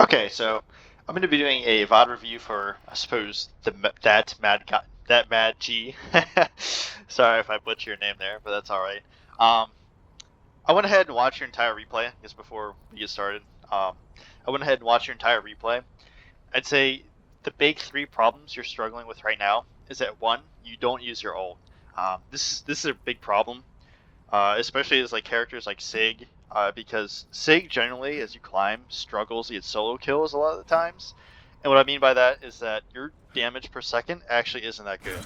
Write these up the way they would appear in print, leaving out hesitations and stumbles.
Okay, so I'm going to be doing a VOD review for, I suppose, that Mad G. Sorry if I butchered your name there, but that's all right. I went ahead and watched your entire replay. I guess before we get started, I went ahead and watched your entire replay. I'd say the big three problems you're struggling with right now is that one, you don't use your ult. This is a big problem, especially as like characters like Sig, because Sig generally, as you climb, struggles to get solo kills a lot of the times. And what I mean by that is that your damage per second actually isn't that good.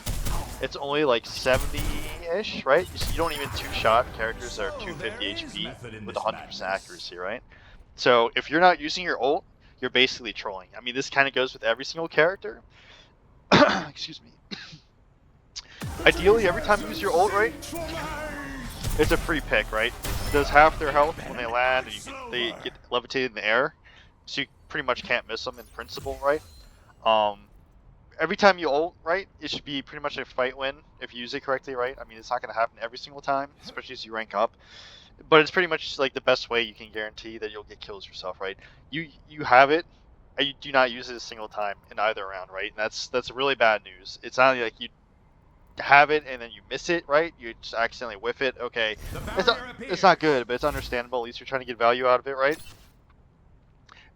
It's only like 70-ish, right? You don't even two-shot characters that are 250 HP with 100% accuracy, right? So if you're not using your ult, you're basically trolling. I mean, this kind of goes with every single character. Excuse me. Ideally, every time you use your ult, right, it's a free pick, right? It does half their health when they land, and they get levitated in the air, so you pretty much can't miss them in principle, right? Every time you ult, right, it should be pretty much a fight win if you use it correctly, right? I mean, it's not going to happen every single time, especially as you rank up, but it's pretty much like the best way you can guarantee that you'll get kills yourself, right? You have it, and you do not use it a single time in either round, right? And that's really bad news. It's not like you have it and then you miss it, right? You just accidentally whiff it. Okay, it's not good, but it's understandable. At least you're trying to get value out of it, right?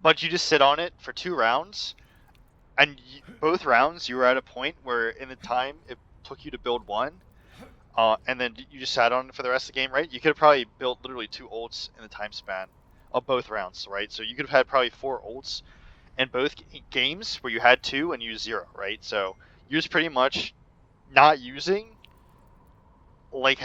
But you just sit on it for 2 rounds, and both rounds you were at a point where in the time it took you to build one, and then you just sat on it for the rest of the game, right? You could have probably built literally 2 ults in the time span of both rounds, right? So you could have had probably 4 ults in both games where you had 2 and used 0, right? So you're just pretty much not using like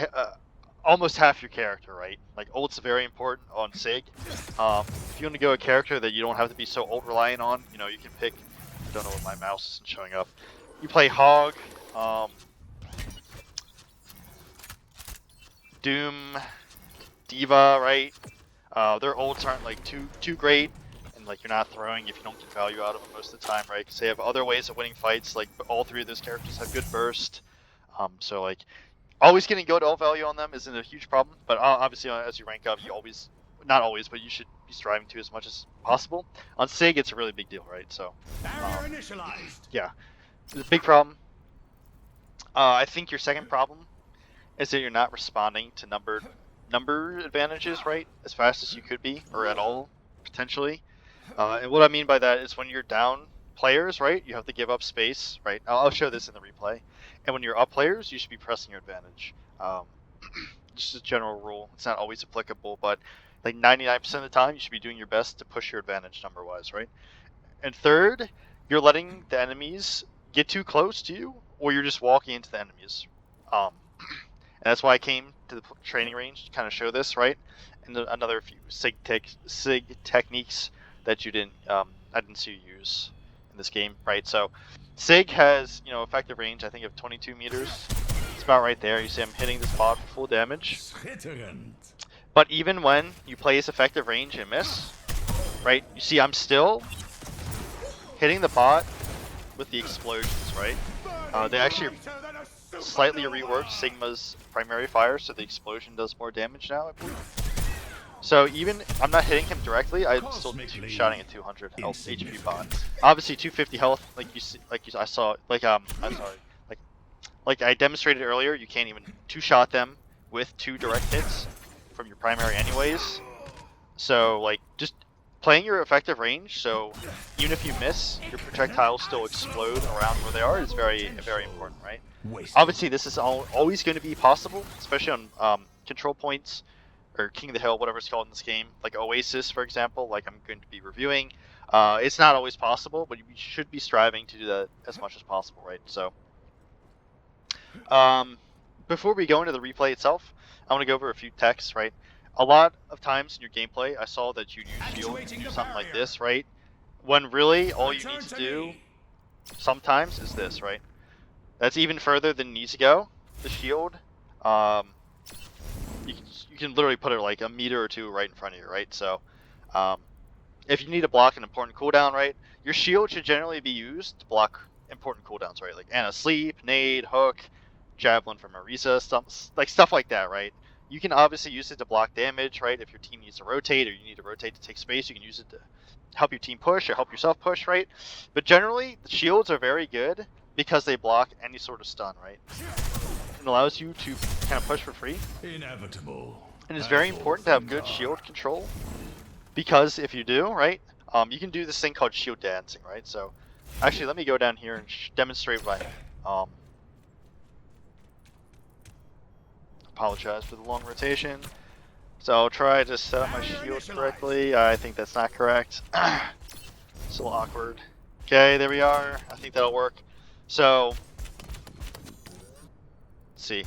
almost half your character, right? Like ult's very important on Sig. If you want to go a character that you don't have to be so ult reliant on, you know, you can pick. I don't know what my mouse isn't showing up. You play Hog, Doom, Diva, right? Their ults aren't like too great, and like you're not throwing if you don't get value out of them most of the time, right? Because they have other ways of winning fights. Like all 3 of those characters have good burst. So like always getting good ult value on them isn't a huge problem, but obviously as you rank up, you always, not always, but you should be striving to as much as possible. On Sig, it's a really big deal, right? So, yeah, it's a big problem. I think your second problem is that you're not responding to number advantages, right, as fast as you could be, or at all, potentially. And what I mean by that is when you're down players, right, you have to give up space, right? I'll show this in the replay. And when you're up players, you should be pressing your advantage. Just a general rule. It's not always applicable, but like 99% of the time, you should be doing your best to push your advantage number-wise, right? And third, you're letting the enemies get too close to you, or you're just walking into the enemies. And that's why I came to the training range to kind of show this, right? And another few Sig techniques that I didn't see you use in this game, right? So Sig has, you know, effective range, I think, of 22 meters. It's about right there. You see I'm hitting this bot for full damage. But even when you place effective range and miss, right, you see I'm still hitting the bot with the explosions, right? They actually slightly reworked Sigma's primary fire, so the explosion does more damage now, I believe. So even I'm not hitting him directly, I'm still two-shotting a 200 health HP bot. Obviously 250 health, like I demonstrated earlier, you can't even two-shot them with 2 direct hits from your primary anyways. So like just playing your effective range, so even if you miss, your projectiles still explode around where they are is very important, right? Obviously this is always going to be possible, especially on control points, or King of the Hill, whatever it's called in this game, like Oasis, for example, like I'm going to be reviewing. It's not always possible, but you should be striving to do that as much as possible, right? So, before we go into the replay itself, I want to go over a few techs, right? A lot of times in your gameplay, I saw that you use shield and do something like this, right? When really all you need to do sometimes is this, right? That's even further than it needs to go. The shield, you can literally put it like a meter or 2 right in front of you, right? So, if you need to block an important cooldown, right, your shield should generally be used to block important cooldowns, right? Like Anna Sleep, Nade, Hook, Javelin from Marisa, stuff like that, right? You can obviously use it to block damage, right? If your team needs to rotate or you need to rotate to take space, you can use it to help your team push or help yourself push, right? But generally, the shields are very good because they block any sort of stun, right? It allows you to kind of push for free. Inevitable. And it's very important to have good shield control, because if you do, right, you can do this thing called shield dancing, right? So actually, let me go down here and demonstrate what I apologize for the long rotation. So I'll try to set up my shield correctly. I think that's not correct. It's a little awkward. Okay, there we are. I think that'll work. So, let's see.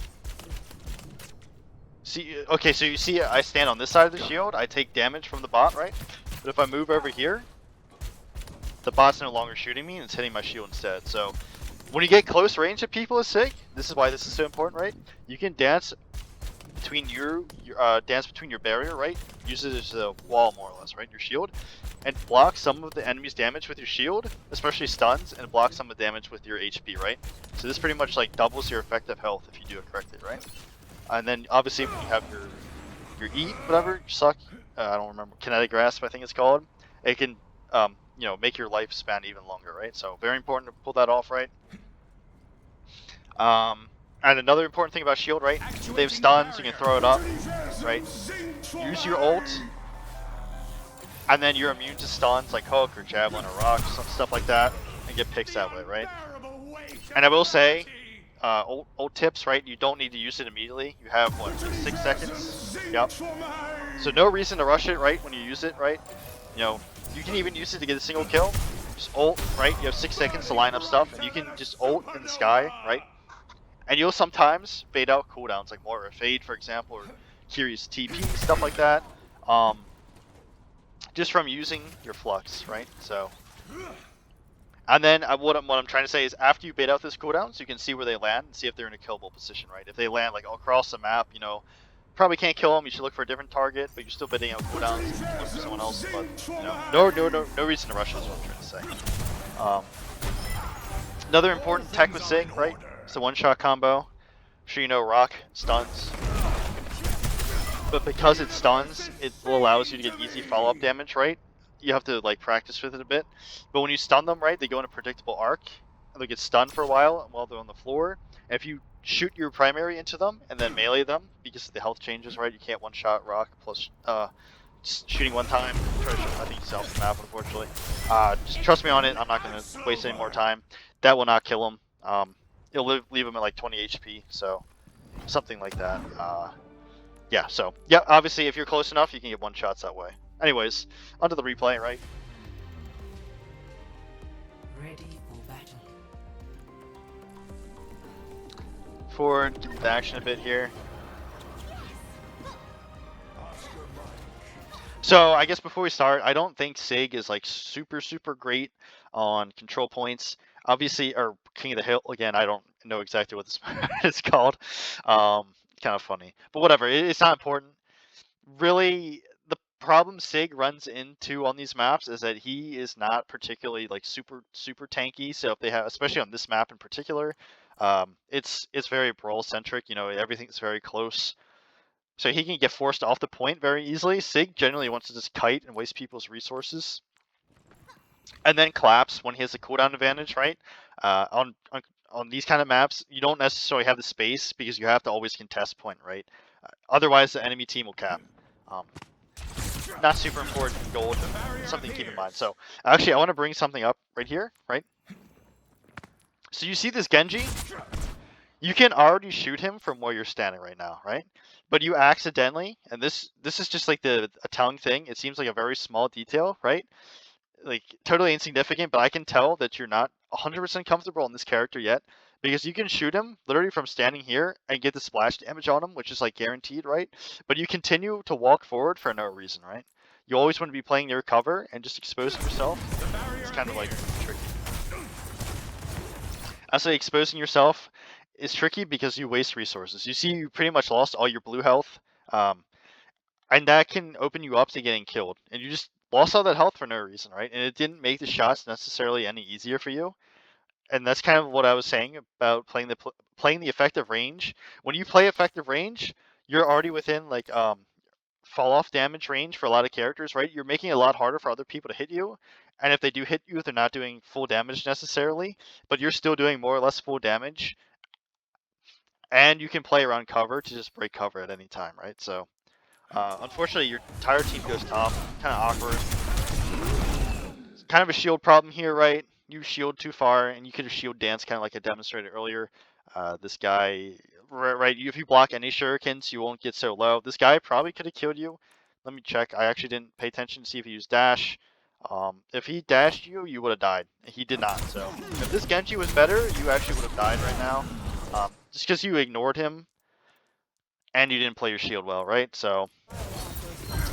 Okay, so you see I stand on this side of the shield, I take damage from the bot, right? But if I move over here, the bot's no longer shooting me and it's hitting my shield instead. So, when you get close range of people with Sig, this is why this is so important, right? You can dance between your barrier, right? Use it as a wall, more or less, right? Your shield, and block some of the enemy's damage with your shield, especially stuns, and block some of the damage with your HP, right? So this pretty much like doubles your effective health if you do it correctly, right? And then obviously when you have your eat, whatever, suck, I don't remember, kinetic grasp I think it's called, it can you know, make your lifespan even longer, right? So very important to pull that off, right? And another important thing about shield, right? They have stuns, you can throw it up, right? Use your ult, and then you're immune to stuns like hook or javelin or rock, stuff like that, and get picks that way, right? And I will say, ult tips, right? You don't need to use it immediately. You have, what, 6 seconds? Yep. So no reason to rush it, right, when you use it, right? You know, you can even use it to get a single kill. Just ult, right? You have 6 seconds to line up stuff, and you can just ult in the sky, right? And you'll sometimes bait out cooldowns, like more of a Fade, for example, or Curious TP, stuff like that. Just from using your flux, right? So, and then what I'm trying to say is, after you bait out those cooldowns, you can see where they land and see if they're in a killable position, right? If they land like across the map, you know, probably can't kill them. You should look for a different target, but you're still baiting out cooldowns. You can look for someone else, but you know, no reason to rush is what I'm trying to say. Another important tech with Sig, right? It's a one-shot combo. I'm sure you know rock stuns, but because it stuns, it allows you to get easy follow-up damage, right? You have to like practice with it a bit, but when you stun them, right, they go in a predictable arc, and they get stunned for a while they're on the floor. And if you shoot your primary into them and then melee them, because the health changes, right? You can't one-shot rock plus just shooting one time. I think it's off the map, unfortunately. Just trust me on it. I'm not going to waste any more time. That will not kill him. It'll leave him at like 20 HP, so something like that. Yeah, so, yeah, obviously if you're close enough, you can get one shots that way. Anyways, onto the replay, right? Ready for battle. Forward, get the action a bit here. So I guess before we start, I don't think Sig is like super great on control points. Obviously, or King of the Hill, again, I don't know exactly what this is called. Kind of funny, but whatever, it's not important. Really, the problem Sig runs into on these maps is that he is not particularly like super tanky. So if they have, especially on this map in particular, it's very brawl centric. You know, everything's very close. So he can get forced off the point very easily. Sig generally wants to just kite and waste people's resources, and then collapse when he has a cooldown advantage, right? On these kind of maps, you don't necessarily have the space because you have to always contest point, right? Otherwise, the enemy team will cap. Not super important gold, something to keep in mind. So actually, I want to bring something up right here, right? So you see this Genji? You can already shoot him from where you're standing right now, right? But you accidentally, and this is just like a telling thing. It seems like a very small detail, right? Like totally insignificant, but I can tell that you're not 100% comfortable in this character yet, because you can shoot him literally from standing here and get the splash damage on him, which is like guaranteed, right? But you continue to walk forward for no reason, right? You always want to be playing near cover and just exposing yourself. It's kind of like tricky. I say exposing yourself is tricky because you waste resources. You see, you pretty much lost all your blue health, and that can open you up to getting killed. And you just lost all that health for no reason, right? And it didn't make the shots necessarily any easier for you. And that's kind of what I was saying about playing the effective range. When you play effective range, you're already within like fall off damage range for a lot of characters, right? You're making it a lot harder for other people to hit you. And if they do hit you, they're not doing full damage necessarily, but you're still doing more or less full damage. And you can play around cover to just break cover at any time, right? So, unfortunately, your entire team goes top. Kind of awkward. It's kind of a shield problem here, right? You shield too far, and you could have shield dance kind of like I demonstrated earlier. This guy, right? If you block any shurikens, you won't get so low. This guy probably could have killed you. Let me check. I actually didn't pay attention to see if he used dash. If he dashed you, you would have died. He did not. So if this Genji was better, you actually would have died right now. Just because you ignored him and you didn't play your shield well, right? So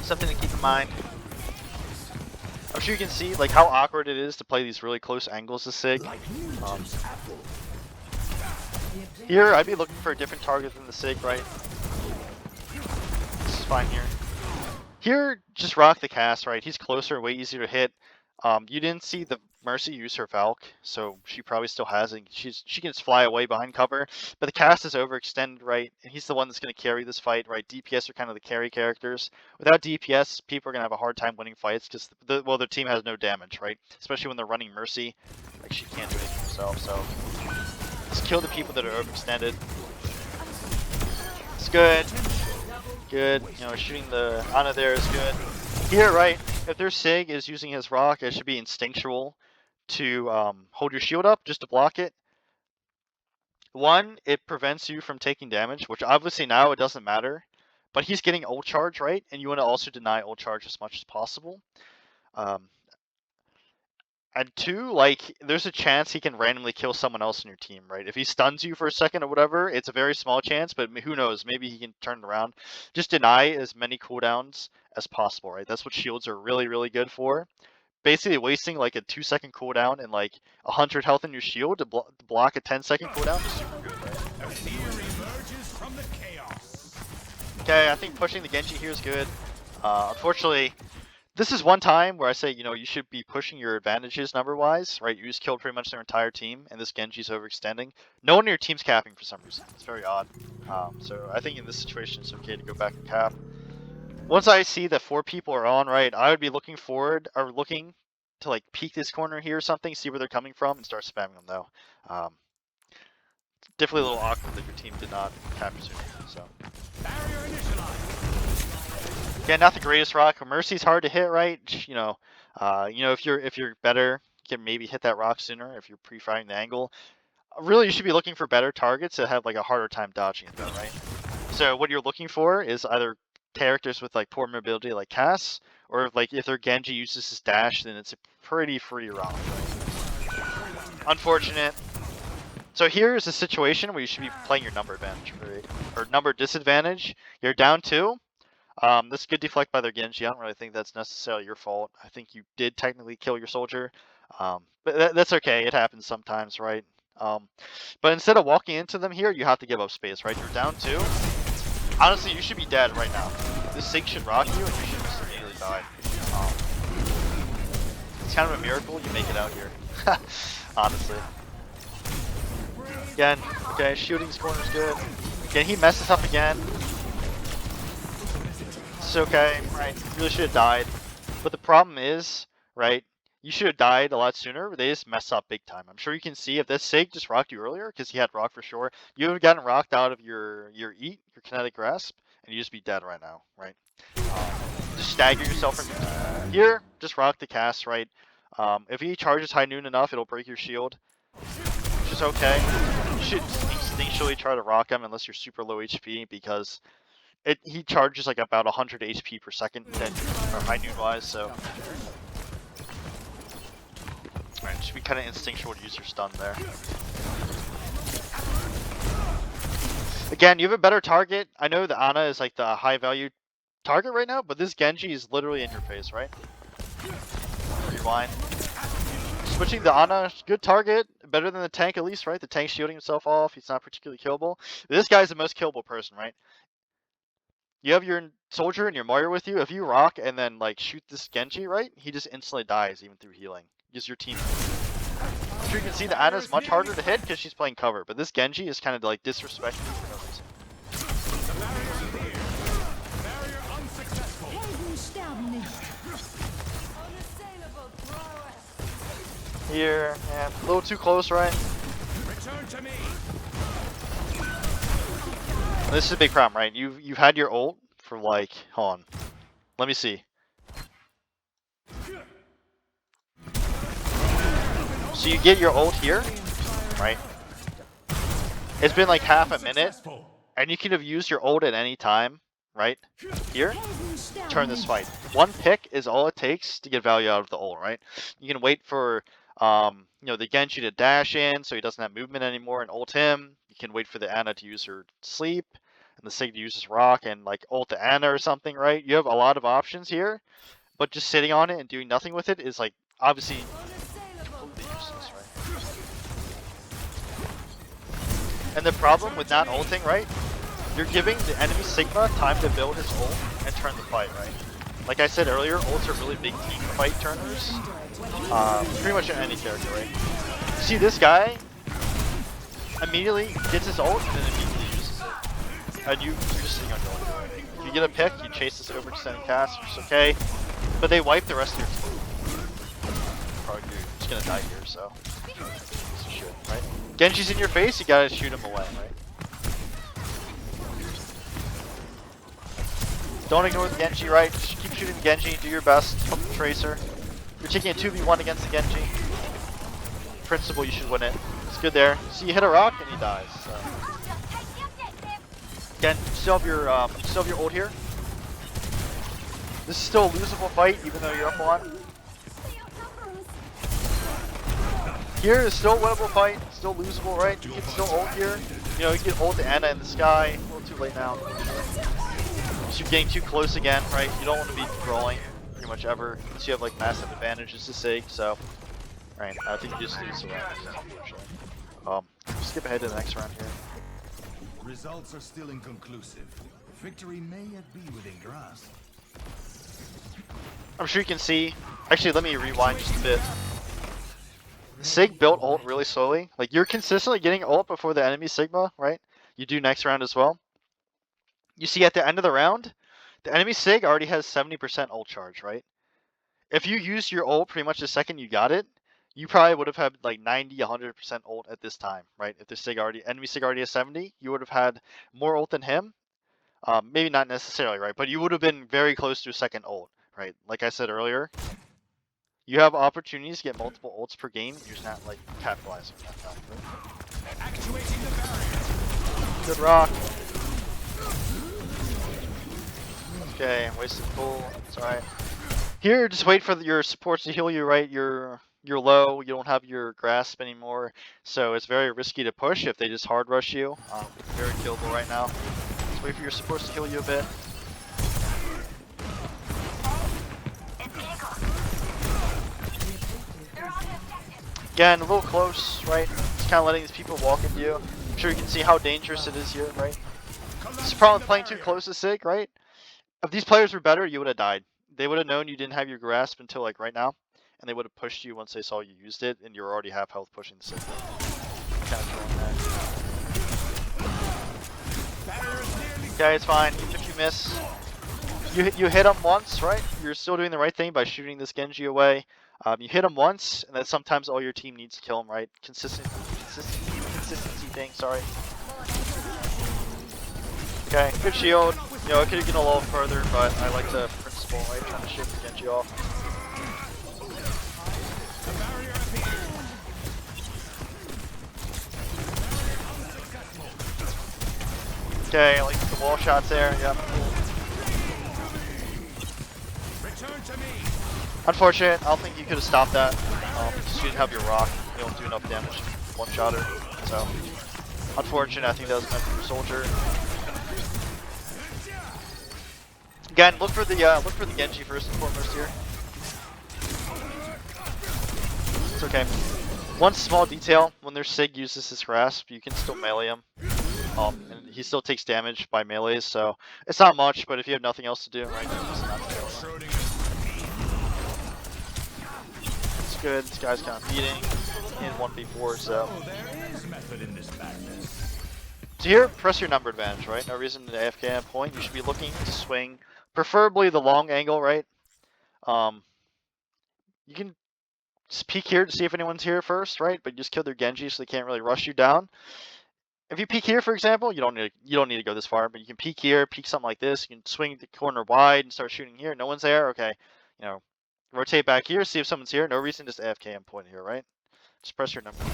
something to keep in mind. I'm sure you can see like how awkward it is to play these really close angles to Sig. Here, I'd be looking for a different target than the Sig, right? This is fine here. Here, just rock the cast, right? He's closer, way easier to hit. You didn't see the Mercy use her Valk, so she probably still has it. She can just fly away behind cover, but the cast is overextended, right? And he's the one that's going to carry this fight, right? DPS are kind of the carry characters. Without DPS, people are going to have a hard time winning fights because, well, their team has no damage, right? Especially when they're running Mercy. Like, she can't do anything herself, so just kill the people that are overextended. It's good. Good. You know, shooting the Ana there is good. Here, right, if their Sig is using his rock, it should be instinctual to hold your shield up just to block it. One, it prevents you from taking damage, which obviously now it doesn't matter. But he's getting ult charge, right? And you want to also deny ult charge as much as possible. And two, like, there's a chance he can randomly kill someone else in your team, right? If he stuns you for a second or whatever, it's a very small chance, but who knows? Maybe he can turn it around. Just deny as many cooldowns as possible, right? That's what shields are really, really good for. Basically, wasting like a 2-second cooldown and like 100 health in your shield to block a 10-second cooldown is super good, right? Okay, I think pushing the Genji here is good. Unfortunately, this is one time where I say, you know, you should be pushing your advantages number-wise, right? You just killed pretty much their entire team, and this Genji's overextending. No one in your team's capping for some reason. It's very odd. So I think in this situation, it's okay to go back and cap. Once I see that 4 people are on, right, I would be looking forward, or looking to, like, peek this corner here or something, see where they're coming from, and start spamming them, though. Definitely a little awkward that your team did not cap your super, so. Again, not the greatest rock. Mercy's hard to hit, right? You know, if you're better, you can maybe hit that rock sooner if you're pre-firing the angle. Really, you should be looking for better targets that have like a harder time dodging it, though, right? So what you're looking for is either characters with like poor mobility, like Cass, or like if their Genji uses his dash, then it's a pretty free rock. Right? Unfortunate. So here is a situation where you should be playing your number advantage, right? Or number disadvantage. You're down 2. This is good deflect by their Genji. I don't really think that's necessarily your fault. I think you did technically kill your soldier. But that's okay. It happens sometimes, right? But instead of walking into them here, you have to give up space, right? You're down 2. Honestly, you should be dead right now. This Sig should rock you, and you should just immediately die. It's kind of a miracle you make it out here. Honestly. Again, okay, shooting this corner is good. Again, he messes up again. It's okay, right? Really should have died. But the problem is, right? You should have died a lot sooner, but they just mess up big time. I'm sure you can see if this Sig just rocked you earlier, because he had rock for sure, you would have gotten rocked out of your eat, your kinetic grasp, and you'd just be dead right now, right? Just stagger yourself from here, just rock the cast, right? If he charges high noon enough, it'll break your shield, which is okay. You should instinctually try to rock him unless you're super low HP, because he charges like about 100 HP per second, or high noon wise, so. Alright, it should be kind of instinctual to use your stun there. Again, you have a better target. I know the Ana is like the high value target right now, but this Genji is literally in your face, right? Rewind. Switching the Ana, good target, better than the tank at least, right? The tank's shielding himself off, he's not particularly killable. This guy's the most killable person, right? You have your soldier and your Moira with you. If you rock and then like shoot this Genji, right? He just instantly dies even through healing. Because your team. I'm sure you can see the Ana's much harder to hit because she's playing cover, but this Genji is kind of like disrespecting for no reason. Here, and a little too close, right? Return to me. This is a big problem, right? You've had your ult for like, hold on. Let me see. So you get your ult here, right? It's been like half a minute, and you could have used your ult at any time, right? Here, turn this fight. One pick is all it takes to get value out of the ult, right? You can wait for you know, the Genji to dash in so he doesn't have movement anymore and ult him. You can wait for the Ana to use her sleep, and the Sig to use his rock and like ult the Ana or something, right? You have a lot of options here, but just sitting on it and doing nothing with it is like obviously completely useless, right? And the problem with not ulting, right? You're giving the enemy Sigma time to build his ult and turn the fight, right? Like I said earlier, ults are really big team fight turners. Pretty much in any character, right? See this guy immediately gets his ult and then immediately uses it. And you're just sitting on going away. If you get a pick, you chase this over extended cast, which is okay. But they wipe the rest of your team. Probably you're just gonna die here, so. Shit, right? Genji's in your face, you gotta shoot him away, right? Don't ignore the Genji, right? Just keep shooting the Genji, do your best, help the Tracer. You're taking a 2v1 against the Genji. Principle, you should win it. It's good there. See, you hit a rock and he dies. So. Again, you still have your ult here. This is still a losable fight, even though you're up one. Here is still a winnable fight, still losable, right? You can still ult here. You know, you can ult the Ana in the sky. A little too late now. So you're getting too close again, right? You don't want to be brawling pretty much ever, unless you have like massive advantages to sig. So, right, I think you just lose the round, unfortunately. Skip ahead to the next round here. Results are still inconclusive. Victory may yet be within grasp. I'm sure you can see. Actually, let me rewind just a bit. Sig built ult really slowly. Like, you're consistently getting ult before the enemy Sigma, right? You do next round as well. You see at the end of the round, the enemy Sig already has 70% ult charge, right? If you used your ult pretty much the second you got it, you probably would have had like 90, 100% ult at this time, right? If the enemy Sig already has 70, you would have had more ult than him. Maybe not necessarily, right? But you would have been very close to a second ult, right? Like I said earlier, you have opportunities to get multiple ults per game. You're just not like capitalizing on that fact, right? Actuating the barrier. Good rock. Okay, wasted pull. It's alright. Here, just wait for your supports to heal you, right? You're low. You don't have your grasp anymore, so it's very risky to push if they just hard rush you. Very killable right now. Just wait for your supports to heal you a bit. Again, a little close, right? Just kind of letting these people walk into you. I'm sure you can see how dangerous it is here, right? This is probably playing too close to Sig, right? If these players were better, you would have died. They would have known you didn't have your grasp until like right now, and they would have pushed you once they saw you used it, and you're already half health pushing the Sig. Kind of that. Okay, it's fine. Even if you miss, you hit him once, right? You're still doing the right thing by shooting this Genji away. You hit him once, and then sometimes all your team needs to kill him, right? Consistency thing. Sorry. Okay, good shield. You know, it could have gone a little further, but I like the principle, right? Trying to shift the Genji off. Okay, I like the wall shots there. Yep. Unfortunate. I don't think you could have stopped that. Because you didn't have your rock. You don't do enough damage. One shotter. So, unfortunate. I think that was meant for Soldier. Again, look for the Genji first and foremost here. It's okay. One small detail: when their Sig uses his grasp, you can still melee him. And he still takes damage by melees, so it's not much. But if you have nothing else to do, right, then just not to kill him. It's good. This guy's kind of beating in 1v4, so. So here, press your number advantage, right? No reason to AFK at a point. You should be looking to swing, preferably the long angle, right? You can just peek here to see if anyone's here first, right? But you just kill their Genji, so they can't really rush you down. If you peek here, for example, you don't need to go this far, but you can peek here, peek something like this. You can swing the corner wide and start shooting here. No one's there. Okay, rotate back here, see if someone's here. No reason, just AFK on point here, right? Just press your number.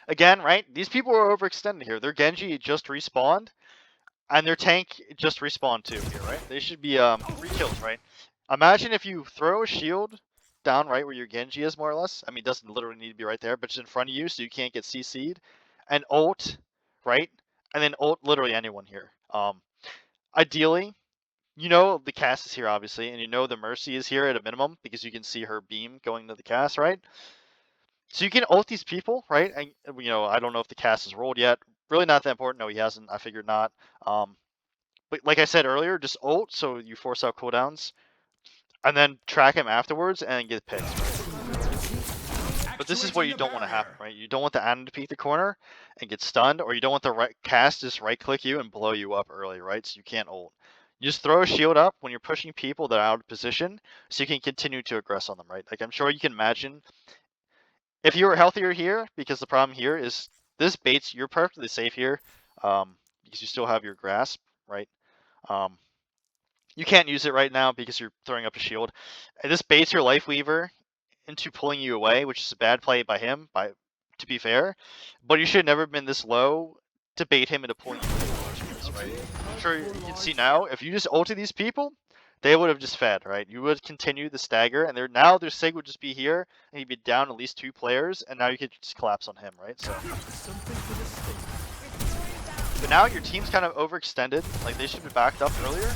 Again, right? These people are overextended here. Their Genji just respawned, and their tank just respawned too here, right? They should be 3 kills, right? Imagine if you throw a shield down right where your Genji is, more or less. I mean, it doesn't literally need to be right there, but just in front of you so you can't get CC'd. And ult, right? And then ult literally anyone here. Ideally, the cast is here, obviously, and the Mercy is here at a minimum because you can see her beam going to the cast, right? So you can ult these people, right? And I don't know if the cast is rolled yet. Really not that important. No, he hasn't. I figured not. But like I said earlier, just ult so you force out cooldowns, and then track him afterwards and get picked. Right? But this is what you don't want to happen, right? You don't want the Ana to peek the corner and get stunned, or you don't want the cast to just right-click you and blow you up early, right? So you can't ult. You just throw a shield up when you're pushing people that are out of position, so you can continue to aggress on them, right? Like I'm sure you can imagine if you were healthier here, because the problem here is this baits, you're perfectly safe here, because you still have your grasp, right? You can't use it right now because you're throwing up a shield. And this baits your Life Weaver into pulling you away, which is a bad play by him, to be fair. But you should have never been this low to bait him into pulling you away, right? I'm sure you can see now, if you just ulted these people, they would have just fed, right? You would continue the stagger, and now their Sig would just be here, and he'd be down at least 2 players, and now you could just collapse on him, right? So. But now your team's kind of overextended, like they should be backed up earlier.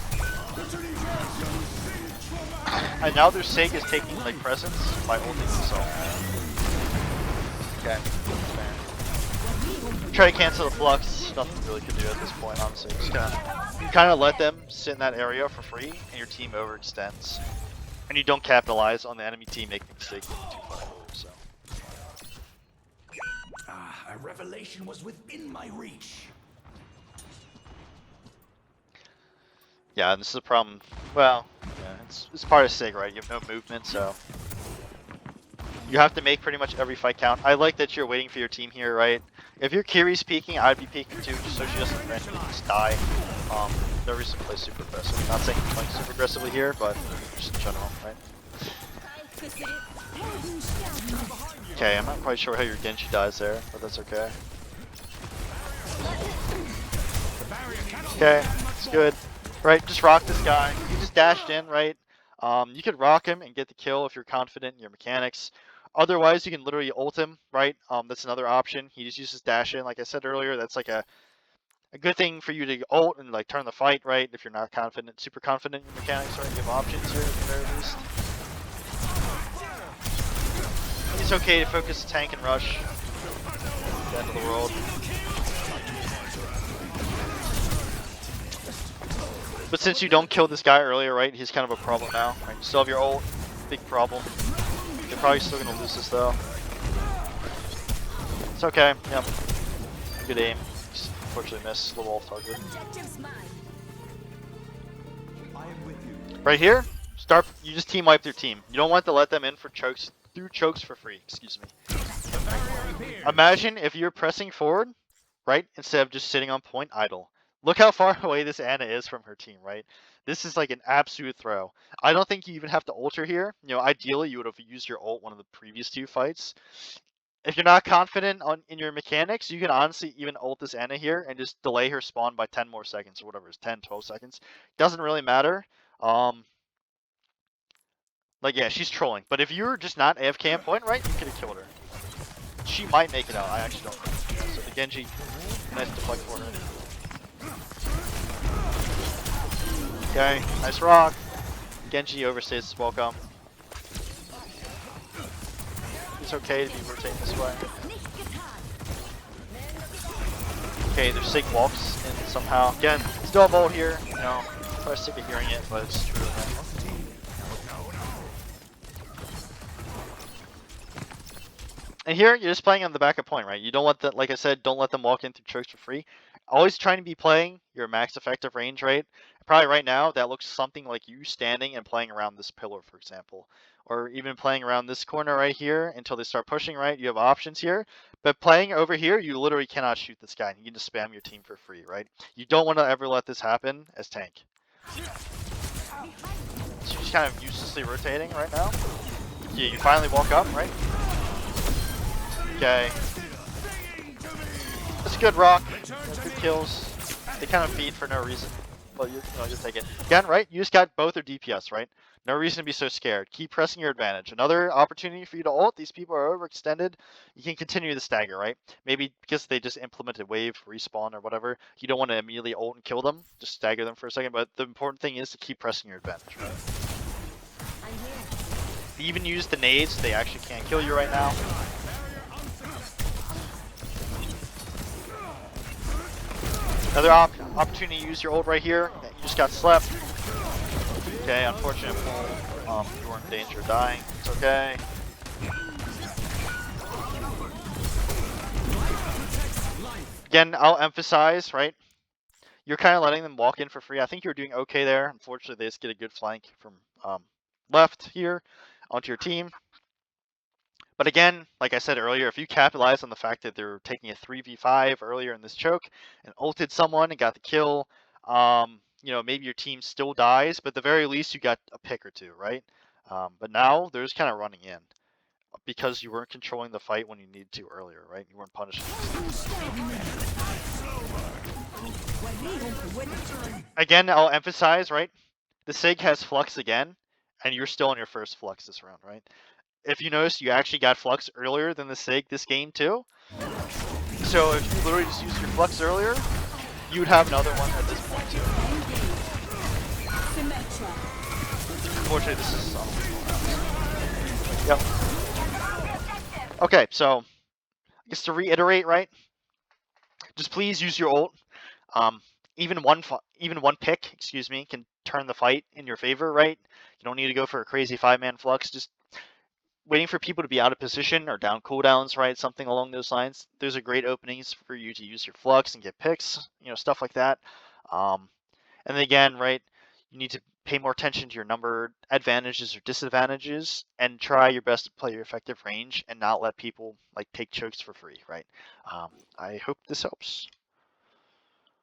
And now their Sig is taking like presence by ulting himself. Okay. Try to cancel the flux. Nothing really could do at this point, honestly. Just kind of let them sit in that area for free, and your team overextends, and you don't capitalize on the enemy team making a mistake too far. So. A revelation was within my reach. Yeah, this is a problem. Well, yeah, it's part of Sig, right? You have no movement, so you have to make pretty much every fight count. I like that you're waiting for your team here, right? If your Kiri's peeking, I'd be peeking too, just so she doesn't randomly just die. No reason to play super aggressive. Not saying playing super aggressively here, but just in general, right? Okay, I'm not quite sure how your Genji dies there, but that's okay. Okay, it's good. Right, just rock this guy. You just dashed in, right? You could rock him and get the kill if you're confident in your mechanics. Otherwise, you can literally ult him, right? That's another option. He just uses dash in. Like I said earlier, that's like a good thing for you to ult and like turn the fight, right? If you're not confident, super confident in your mechanics, right? You have options here at the very least. It's okay to focus tank and rush. The end of the world. But since you don't kill this guy earlier, right, he's kind of a problem now. Right? You still have your ult, big problem. You're probably still going to lose this though. It's okay, yep. Good aim. Just unfortunately missed, little off target. Right here, you just team wipe their team. You don't want to let them in for chokes, through chokes for free, excuse me. Imagine if you're pressing forward, right, instead of just sitting on point idle. Look how far away this Ana is from her team, right? This is like an absolute throw. I don't think you even have to ult her here. Ideally, you would have used your ult one of the previous 2 fights. If you're not confident in your mechanics, you can honestly even ult this Ana here and just delay her spawn by 10 more seconds or whatever. It's 10, 12 seconds. Doesn't really matter. Like, yeah, she's trolling. But if you're just not AFK on point, right, you could have killed her. She might make it out. I actually don't know. Yeah, so the Genji, nice deflect for her. Okay, nice rock. Genji overstays his welcome. It's okay to be rotating this way. Okay, their Sig walks in somehow. Again, still have ult here. Probably sick of hearing it, but it's true. And here, you're just playing on the backup point, right? You don't want that, like I said, don't let them walk in through chokes for free. always trying to be playing your max effective range, right? Probably right now that looks something like you standing and playing around this pillar, for example, or even playing around this corner right here until they start pushing, right? You have options here, but playing over here, you literally cannot shoot this guy. You can just spam your team for free, right? You don't want to ever let this happen as tank. So you're just kind of uselessly rotating right now. Yeah, you finally walk up, right? Okay. That's a good rock. Good kills. They kind of feed for no reason. Well, you know, just take it. Again, right? You just got both their DPS, right? No reason to be so scared. Keep pressing your advantage. Another opportunity for you to ult. These people are overextended. You can continue the stagger, right? Maybe because they just implemented wave, respawn, or whatever. You don't want to immediately ult and kill them. Just stagger them for a second. But the important thing is to keep pressing your advantage, right? Even use the nades. They actually can't kill you right now. Another opportunity to use your ult right here. You just got slept. Okay, unfortunate pull. You were in danger of dying. It's okay. Again, I'll emphasize, right? You're kind of letting them walk in for free. I think you're doing okay there. Unfortunately, they just get a good flank from left here onto your team. But again, like I said earlier, if you capitalize on the fact that they're taking a 3v5 earlier in this choke and ulted someone and got the kill, you know, maybe your team still dies, but at the very least you got a pick or two, right? But now they're just kind of running in because you weren't controlling the fight when you needed to earlier, right? You weren't punishing. Again, I'll emphasize, right? The SIG has flux again, and you're still on your first flux this round, right? If you notice, you actually got flux earlier than the SIG this game too. So if you literally just used your flux earlier, you would have another one at this point too. Unfortunately, this is Yep. Okay, so I guess to reiterate, right? Just please use your ult. Even one pick, excuse me, can turn the fight in your favor, right? You don't need to go for a crazy 5-man flux. Just waiting for people to be out of position or down cooldowns, right? Something along those lines. Those are great openings for you to use your flux and get picks, you know, stuff like that. And then again, right, you need to pay more attention to your number advantages or disadvantages and try your best to play your effective range and not let people like take chokes for free, right? I hope this helps.